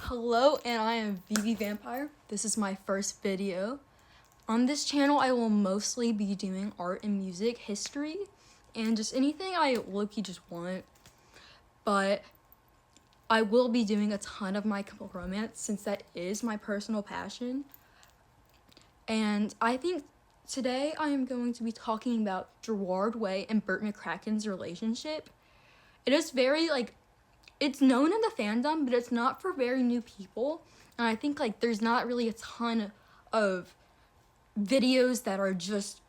Hello, and I am Vivi Vampire. This is my first video. On this channel, I will mostly be doing art and music, history, and just anything I low-key just want. But I will be doing a ton of My Chemical Romance since that is my personal passion. And I think today I am going to be talking about Gerard Way and Bert Mccracken's relationship. It is very, it's known in the fandom, but it's not for very new people. And I think, there's not really a ton of videos that are just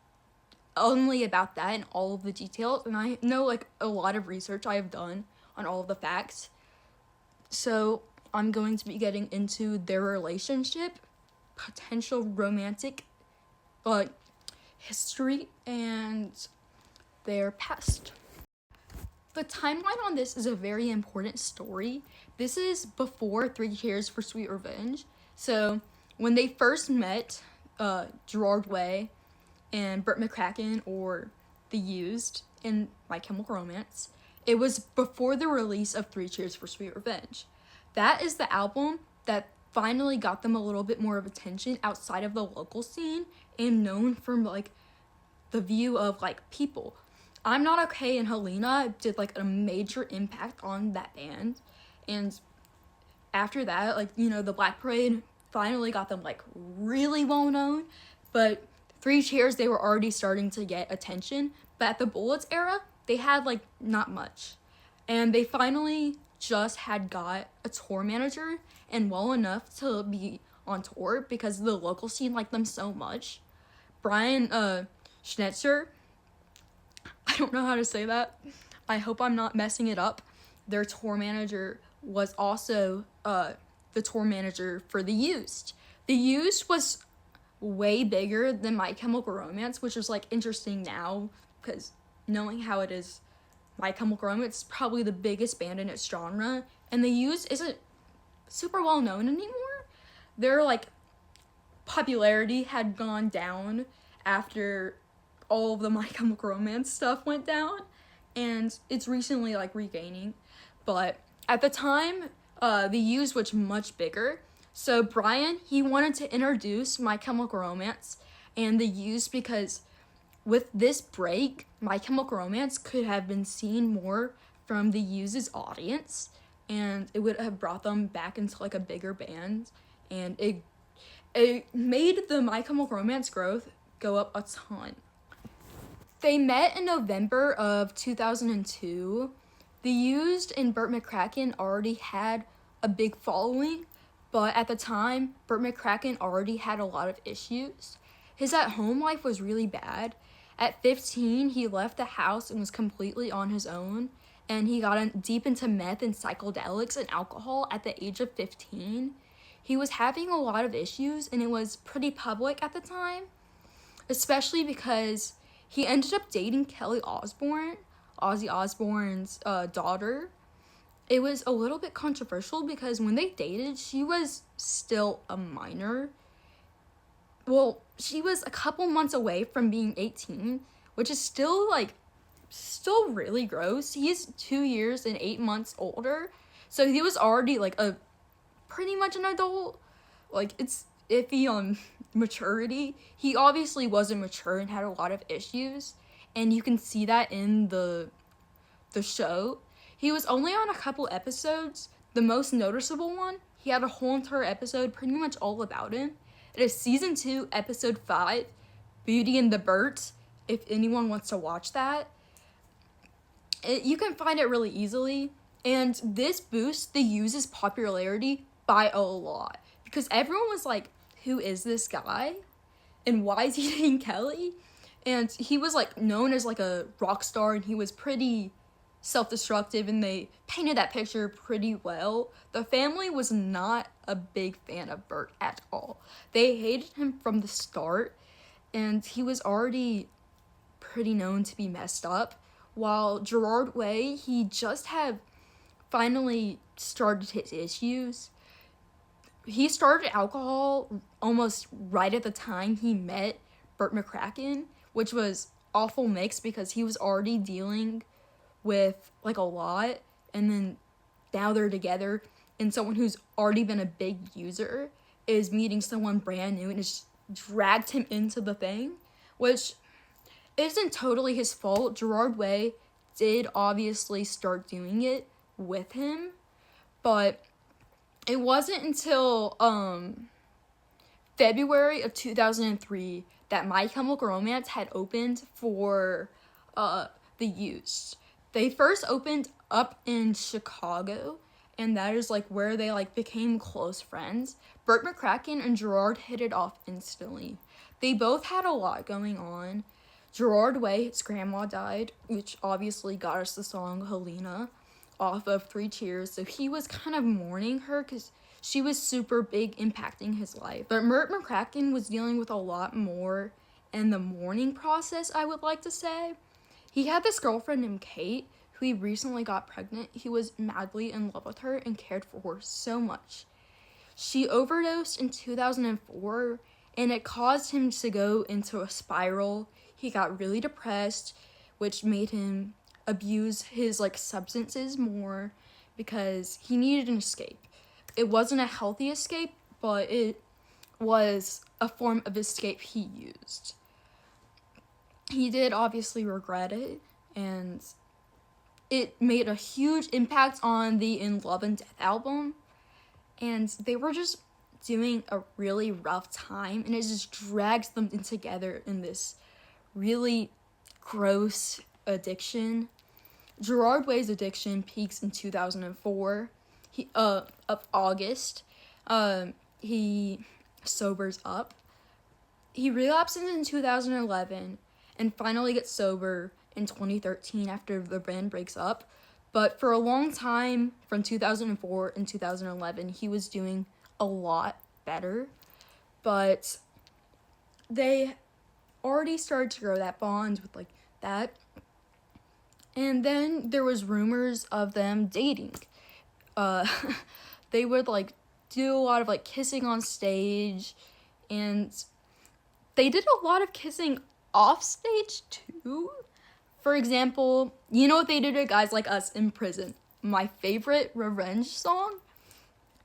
only about that and all of the details. And I know, a lot of research I have done on all of the facts. So I'm going to be getting into their relationship, potential romantic, history, and their past. The timeline on this is a very important story. This is before 3 Cheers for Sweet Revenge. So when they first met, Gerard Way and Bert Mccracken, or The Used, in My Chemical Romance, it was before the release of 3 Cheers for Sweet Revenge. That is the album that finally got them a little bit more of attention outside of the local scene and known from the view of people. I'm Not Okay and Helena did a major impact on that band, and after that, the Black Parade finally got them really well known. But 3 Cheers, they were already starting to get attention, but at the Bullets era they had not much, and they finally just had got a tour manager and well enough to be on tour because the local scene liked them so much. Brian Schnetzer, I don't know how to say that. I hope I'm not messing it up. Their tour manager was also the tour manager for The Used. The Used was way bigger than My Chemical Romance, which is interesting now because knowing how it is, My Chemical Romance is probably the biggest band in its genre, and The Used isn't super well known anymore. Their popularity had gone down after all of the My Chemical Romance stuff went down, and it's recently regaining. But at the time, The Used was much bigger. So Brian, he wanted to introduce My Chemical Romance and The Used because with this break, My Chemical Romance could have been seen more from The Used's audience, and it would have brought them back into a bigger band, and it made the My Chemical Romance growth go up a ton. They met in November of 2002. The Used and Bert Mccracken already had a big following, but at the time, Bert Mccracken already had a lot of issues. His at-home life was really bad. At 15, he left the house and was completely on his own, and he got deep into meth and psychedelics and alcohol at the age of 15. He was having a lot of issues, and it was pretty public at the time, especially because he ended up dating Kelly Osbourne, Ozzy Osbourne's daughter. It was a little bit controversial because when they dated, she was still a minor. Well, she was a couple months away from being 18, which is still really gross. He's 2 years and 8 months older, so he was already a pretty much an adult. It's iffy on maturity. He obviously wasn't mature and had a lot of issues, and you can see that in the show. He was only on a couple episodes. The most noticeable one, he had a whole entire episode pretty much all about him. It is season 2, episode 5, Beauty and the Bert. If anyone wants to watch that, you can find it really easily, and this boosts The Used's popularity by a lot because everyone was who is this guy and why is he dating Kelly? And he was known as a rock star, and he was pretty self-destructive, and they painted that picture pretty well. The family was not a big fan of Bert at all. They hated him from the start, and he was already pretty known to be messed up, while Gerard Way, he just had finally started his issues. He started alcohol almost right at the time he met Bert Mccracken, which was awful mix because he was already dealing with a lot, and then now they're together. and someone who's already been a big user is meeting someone brand new and it's dragged him into the thing, which isn't totally his fault. Gerard Way did obviously start doing it with him, but it wasn't until February of 2003 that My Chemical Romance had opened for the Used. They first opened up in Chicago, and that is like where they like became close friends. Bert Mccracken and Gerard hit it off instantly. They both had a lot going on. Gerard Way, his grandma died, which obviously got us the song Helena off of 3 Cheers. So he was kind of mourning her because she was super big, impacting his life. But Bert Mccracken was dealing with a lot more in the mourning process, I would like to say. He had this girlfriend named Kate, who he recently got pregnant. He was madly in love with her and cared for her so much. She overdosed in 2004, and it caused him to go into a spiral. He got really depressed, which made him abuse his like substances more because he needed an escape. It wasn't a healthy escape, but it was a form of escape he used. He did obviously regret it, and it made a huge impact on the In Love and Death album, and they were just doing a really rough time, and it just drags them in together in this really gross addiction. Gerard Way's addiction peaks in 2004 of August. He sobers up. He relapses in 2011 and finally gets sober in 2013 after the band breaks up. But for a long time, from 2004 and 2011, he was doing a lot better. But they already started to grow that bond with, like, that. And then there was rumors of them dating. They would, like, do a lot of, like, kissing on stage. And they did a lot of kissing off stage, too. For example, you know what they did to guys like us in prison? My favorite revenge song.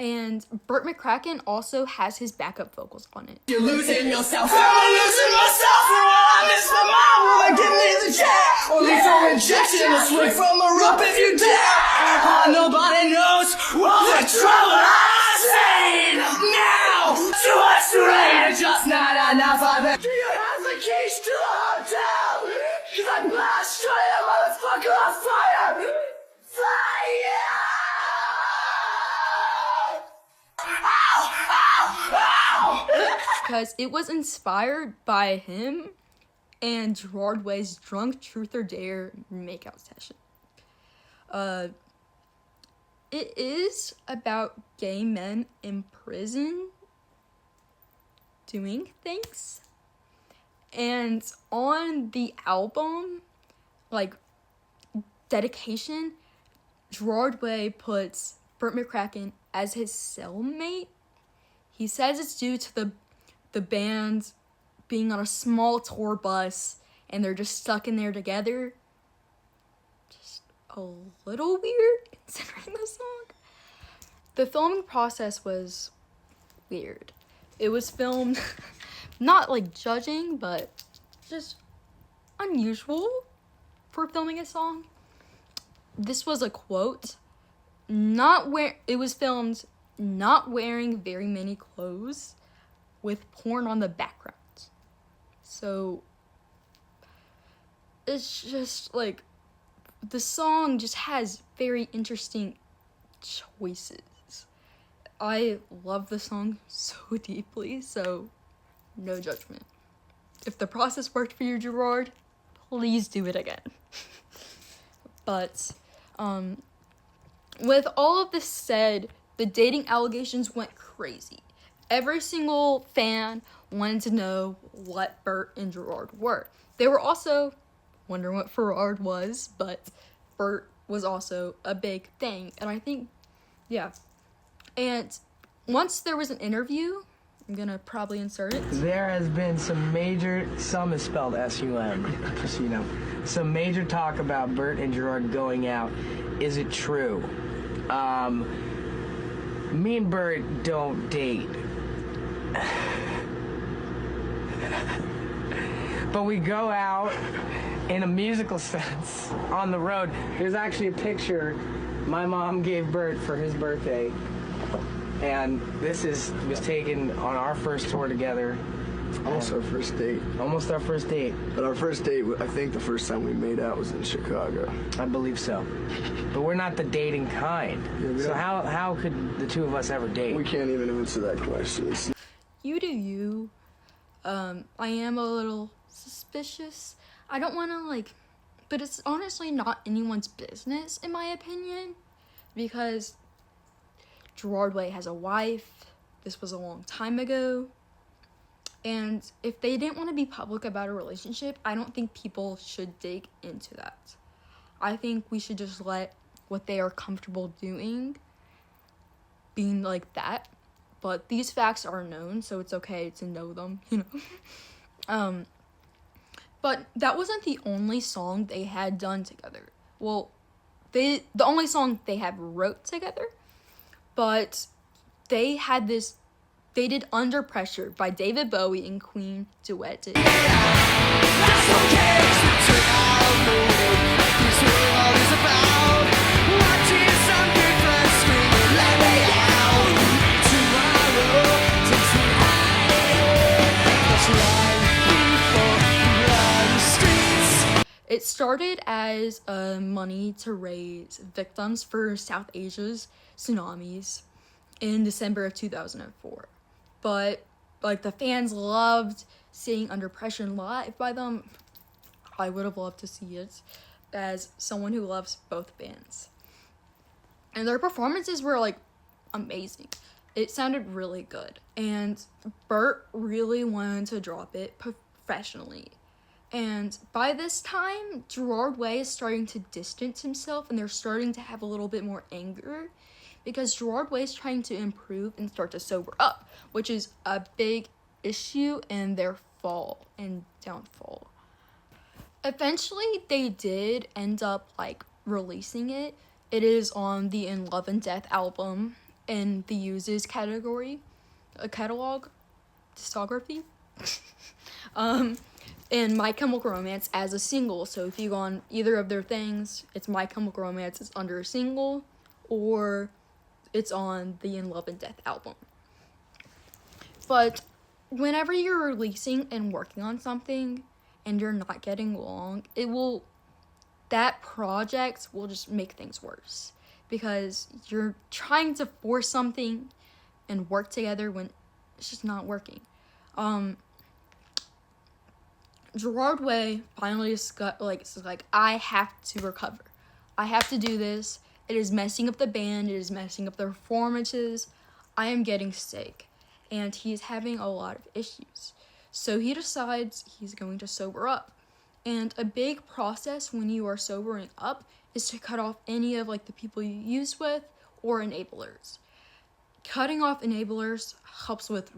And Bert Mccracken also has his backup vocals on it. You're losing yourself. I'm losing myself. I miss my mom. Will I give me the jack? Or lethal injection. A swing from a rope if you dare. Nobody knows what the trouble I've seen. Now, too much to rain. Just not enough of it. Do you have the keys to the hotel? Cause I'm blast trying a motherfucker on fire. Fire! Because it was inspired by him and Gerard Way's Drunk Truth or Dare makeout session. It is about gay men in prison doing things. And on the album, like, dedication, Gerard Way puts Bert Mccracken as his cellmate. He says it's due to the band being on a small tour bus and they're just stuck in there together. Just a little weird considering the song. The filming process was weird. It was filmed not like judging, but just unusual for filming a song. This was a quote. It was filmed not wearing very many clothes with porn on the background. So it's just like the song just has very interesting choices. I love the song so deeply, so no judgment. If the process worked for you, Gerard, please do it again. But with all of this said, the dating allegations went crazy. Every single fan wanted to know what Bert and Gerard were. They were also wondering what Gerard was, but Bert was also a big thing. And I think, yeah. And once there was an interview, I'm gonna probably insert it. There has been some is spelled S-U-M, just so you know. Some major talk about Bert and Gerard going out. Is it true? Me and Bert don't date. But we go out in a musical sense on the road. There's actually a picture my mom gave Bert for his birthday. And this was taken on our first tour together. Almost our first date. Almost our first date. But our first date, I think the first time we made out was in Chicago. I believe so. But we're not the dating kind. Yeah, so how could the two of us ever date? We can't even answer that question. You do you. I am a little suspicious. I don't want to, but it's honestly not anyone's business, in my opinion, because Gerard Way has a wife. This was a long time ago. And if they didn't want to be public about a relationship, I don't think people should dig into that. I think we should just let what they are comfortable doing being like that. But these facts are known, so it's okay to know them, But that wasn't the only song they had done together. Well, the only song they have wrote together, but they did Under Pressure by David Bowie and Queen duetted. It started as money to raise victims for South Asia's tsunamis in December of 2004. But, the fans loved seeing Under Pressure live by them. I would have loved to see it as someone who loves both bands. And their performances were, amazing. It sounded really good. And Bert really wanted to drop it professionally. And by this time, Gerard Way is starting to distance himself, and they're starting to have a little bit more anger because Gerard Way is trying to improve and start to sober up, which is a big issue in their fall and downfall. Eventually, they did end up, releasing it. It is on the In Love and Death album in the Uses category, a catalog, discography. And My Chemical Romance as a single. So if you go on either of their things, it's My Chemical Romance is under a single, or it's on the In Love and Death album. But whenever you're releasing and working on something and you're not getting along, that project will just make things worse because you're trying to force something and work together when it's just not working. Gerard Way finally just got, I have to recover. I have to do this. It is messing up the band. It is messing up the performances. I am getting sick. And he's having a lot of issues. So he decides he's going to sober up. And a big process when you are sobering up is to cut off any of, the people you use with or enablers. Cutting off enablers helps with,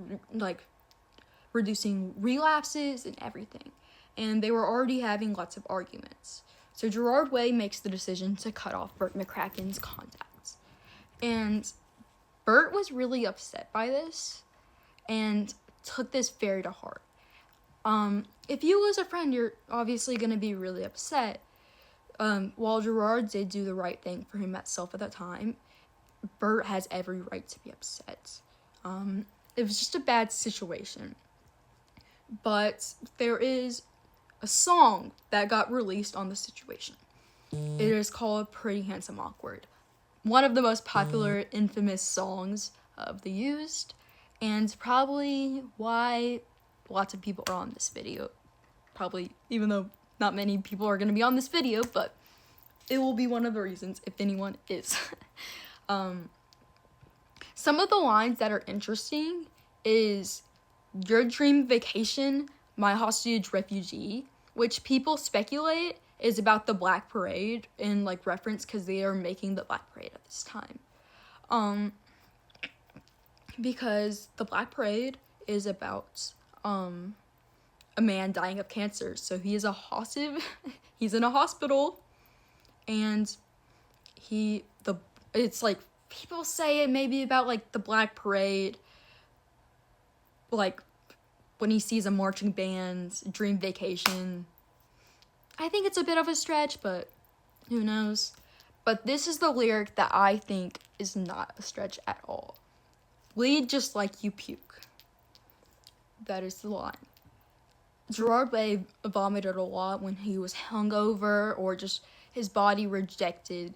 reducing relapses and everything. And they were already having lots of arguments. So Gerard Way makes the decision to cut off Bert Mccracken's contacts. And Bert was really upset by this and took this very to heart. If you lose a friend, you're obviously going to be really upset. While Gerard did do the right thing for himself at that time, Bert has every right to be upset. It was just a bad situation. But there is a song that got released on the situation. It is called Pretty Handsome Awkward. One of the most popular, infamous songs of the Used, and probably why lots of people are on this video. Probably, even though not many people are going to be on this video, but it will be one of the reasons if anyone is. Some of the lines that are interesting is Your Dream Vacation, My Hostage Refugee, which people speculate is about the Black Parade in reference because they are making the Black Parade at this time. Because the Black Parade is about a man dying of cancer. So he is a hostage. He's in a hospital, and it's people say it may be about, like, the Black Parade, like, when he sees a marching band, Dream Vacation. I think it's a bit of a stretch, but who knows? But this is the lyric that I think is not a stretch at all. Bleed just like you puke. That is the line. Gerard vomited a lot when he was hungover or just his body rejected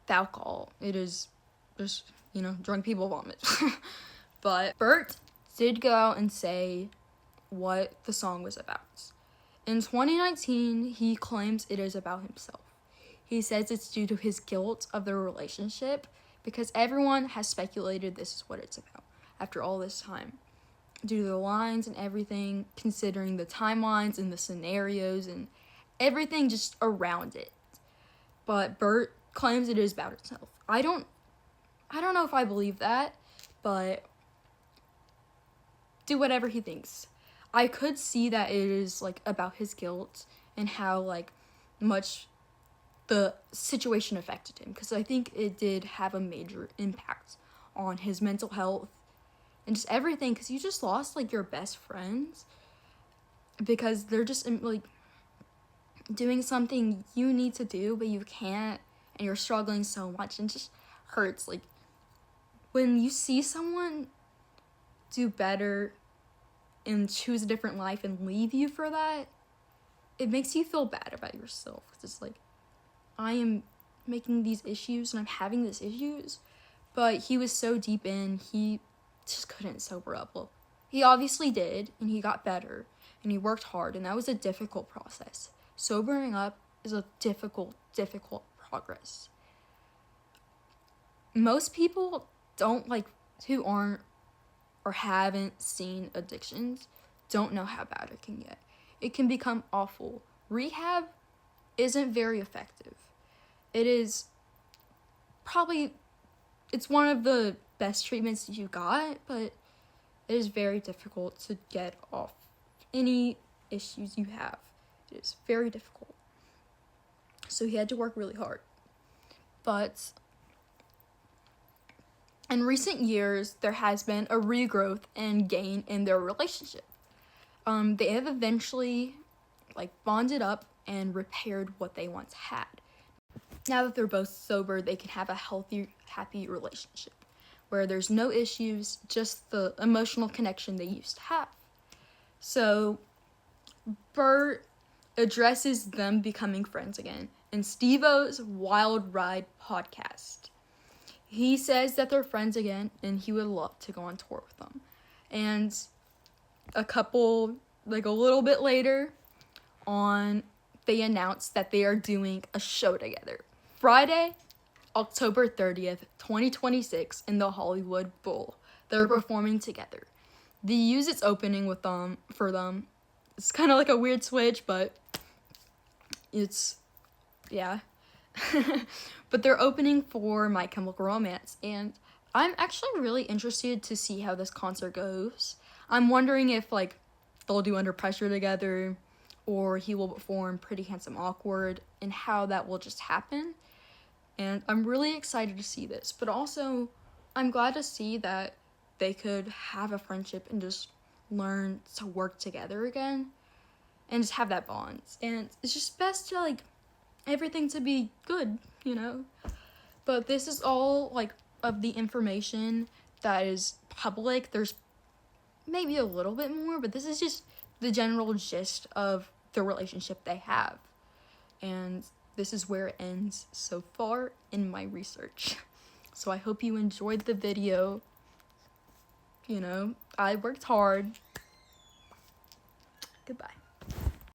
the alcohol. It is just, drunk people vomit. But Bert did go out and say what the song was about. In 2019, he claims it is about himself. He says it's due to his guilt of their relationship because everyone has speculated this is what it's about after all this time. Due to the lines and everything, considering the timelines and the scenarios and everything just around it. But Bert claims it is about himself. I don't know if I believe that, but do whatever he thinks. I could see that it is, like, about his guilt and how, like, much the situation affected him, because I think it did have a major impact on his mental health and just everything, because you just lost, like, your best friends because they're just, like, doing something you need to do but you can't, and you're struggling so much, and it just hurts. Like, when you see someone do better and choose a different life and leave you for that, it makes you feel bad about yourself, because it's like, I am making these issues and I'm having these issues, but he was so deep in, he just couldn't sober up. Well, he obviously did, and he got better, and he worked hard, and that was a difficult process. Sobering up is a difficult progress. Most people who aren't or haven't seen addictions don't know how bad it can get. It can become awful. Rehab isn't very effective. It's one of the best treatments you got, but it is very difficult to get off any issues you have. It is very difficult. So he had to work really hard. But in recent years, there has been a regrowth and gain in their relationship. They have eventually, bonded up and repaired what they once had. Now that they're both sober, they can have a healthy, happy relationship where there's no issues, just the emotional connection they used to have. So Bert addresses them becoming friends again in Steve-O's Wild Ride podcast. He says that they're friends again, and he would love to go on tour with them. And a little bit later on, they announced that they are doing a show together. Friday, October 30th, 2026, in the Hollywood Bowl. They're performing together. They use its opening for them. It's kind of like a weird switch, but yeah. But they're opening for My Chemical Romance, and I'm actually really interested to see how this concert goes. I'm wondering if, they'll do Under Pressure together, or he will perform Pretty Handsome Awkward, and how that will just happen. And I'm really excited to see this, but also I'm glad to see that they could have a friendship and just learn to work together again and just have that bond. And it's just best to, everything to be good, But this is all, of the information that is public. There's maybe a little bit more, but this is just the general gist of the relationship they have. And this is where it ends so far in my research. So I hope you enjoyed the video. I worked hard. Goodbye.